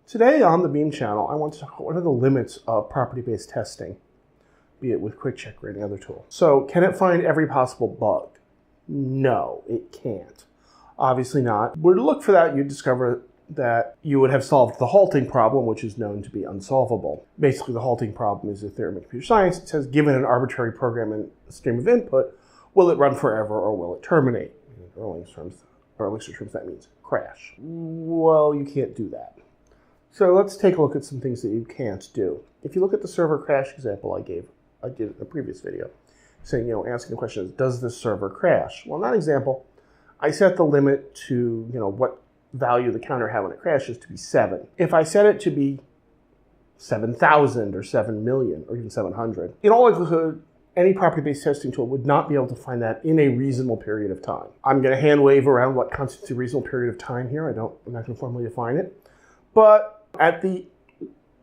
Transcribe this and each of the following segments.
Today on the Beam channel, I want to talk about what are the limits of property-based testing, be it with QuickCheck or any other tool. So can it find every possible bug? No, it can't. Obviously not. Were to look for that, you'd discover that you would have solved the halting problem, which is known to be unsolvable. Basically, the halting problem is a theorem of computer science. It says, given an arbitrary program and stream of input, will it run forever or will it terminate? In Erlang terms, or Elixir terms, that means crash. Well, you can't do that. So let's take a look at some things that you can't do. If you look at the server crash example I did in a previous video, saying, asking the question is, does this server crash? Well, in that example, I set the limit to, what value the counter had when it crashes to be 7. If I set it to be 7,000 or 7 million or even 700, in all likelihood, any property-based testing tool would not be able to find that in a reasonable period of time. I'm going to hand wave around what constitutes a reasonable period of time here. I'm not going to formally define it. But at the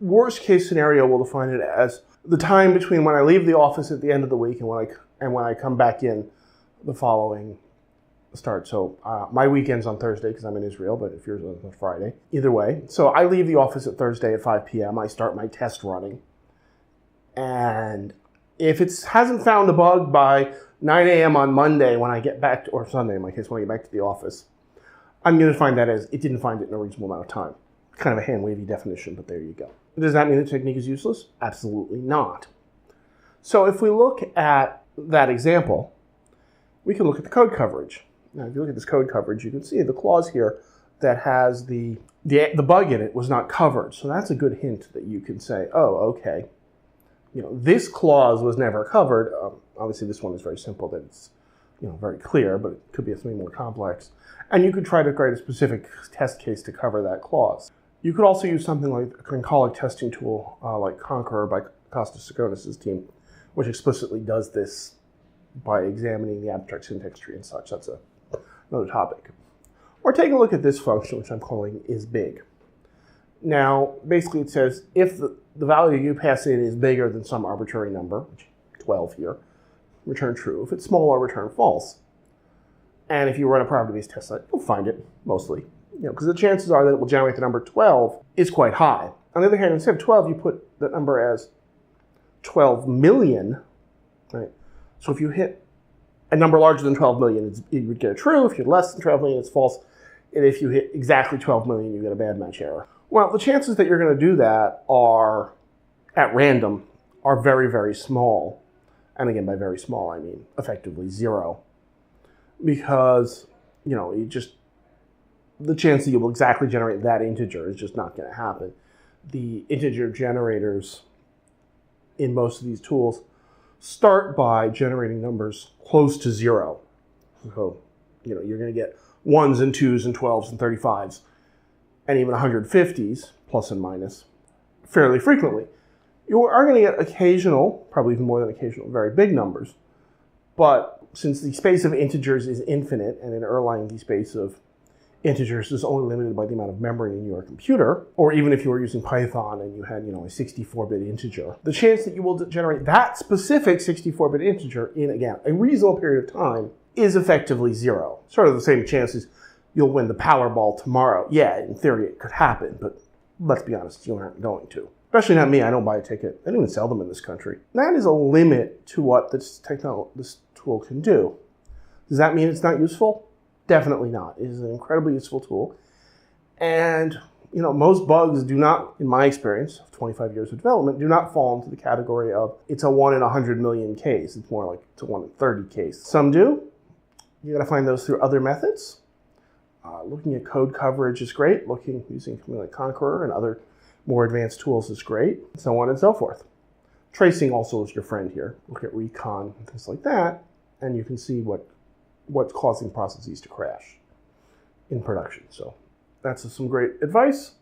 worst case scenario, we'll define it as the time between when I leave the office at the end of the week and when I come back in the following start. So my weekend's on Thursday because I'm in Israel, but if yours is on Friday. Either way. So I leave the office at Thursday at 5 p.m. I start my test running. And if it hasn't found a bug by 9 a.m. on Monday when I get back, or Sunday in my case, when I get back to the office, I'm going to find that as it didn't find it in a reasonable amount of time. Kind of a hand-wavy definition, but there you go. Does that mean the technique is useless? Absolutely not. So if we look at that example, we can look at the code coverage. Now, if you look at this code coverage, you can see the clause here that has the bug in it was not covered. So that's a good hint that you can say, oh, okay, this clause was never covered. Obviously, this one is very simple, that it's very clear, but it could be something more complex. And you could try to create a specific test case to cover that clause. You could also use something like a concolic testing tool like Conqueror by Costas Sagonis' team, which explicitly does this by examining the abstract syntax tree and such. That's another topic. Or take a look at this function, which I'm calling isBig. Now, basically it says if the value you pass in is bigger than some arbitrary number, which 12 here, return true. If it's smaller, return false. And if you run a property-based test set, you'll find it, mostly. Because the chances are that it will generate the number 12 is quite high. On the other hand, instead of 12, you put that number as 12 million, right? So if you hit a number larger than 12 million, you would get a true. If you're less than 12 million, it's false. And if you hit exactly 12 million, you get a bad match error. Well, the chances that you're going to do that are, at random, are very, very small. And again, by very small, I mean effectively 0. Because, the chance that you will exactly generate that integer is just not going to happen. The integer generators in most of these tools start by generating numbers close to 0. So, you're going to get 1s and 2s and 12s and 35s and even 150s, plus and minus, fairly frequently. You are going to get occasional, probably even more than occasional, very big numbers. But since the space of integers is infinite, and in Erlang the space of integers is only limited by the amount of memory in your computer, or even if you were using Python and you had, a 64-bit integer, the chance that you will generate that specific 64-bit integer in, again, a reasonable period of time is effectively 0. Sort of the same chances you'll win the Powerball tomorrow. Yeah, in theory it could happen, but let's be honest, you aren't going to. Especially not me, I don't buy a ticket. I don't even sell them in this country. That is a limit to what this tool can do. Does that mean it's not useful? Definitely not. It is an incredibly useful tool. And, most bugs do not, in my experience of 25 years of development, do not fall into the category of it's a 1 in 100 million case. It's more like it's a 1 in 30 case. Some do. You got to find those through other methods. Looking at code coverage is great. Using something like Conqueror and other more advanced tools is great, so on and so forth. Tracing also is your friend here. Look at recon and things like that, and you can see what's causing processes to crash in production. So that's some great advice.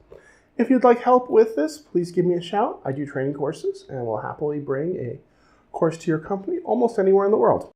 If you'd like help with this, please give me a shout. I do training courses, and will happily bring a course to your company almost anywhere in the world.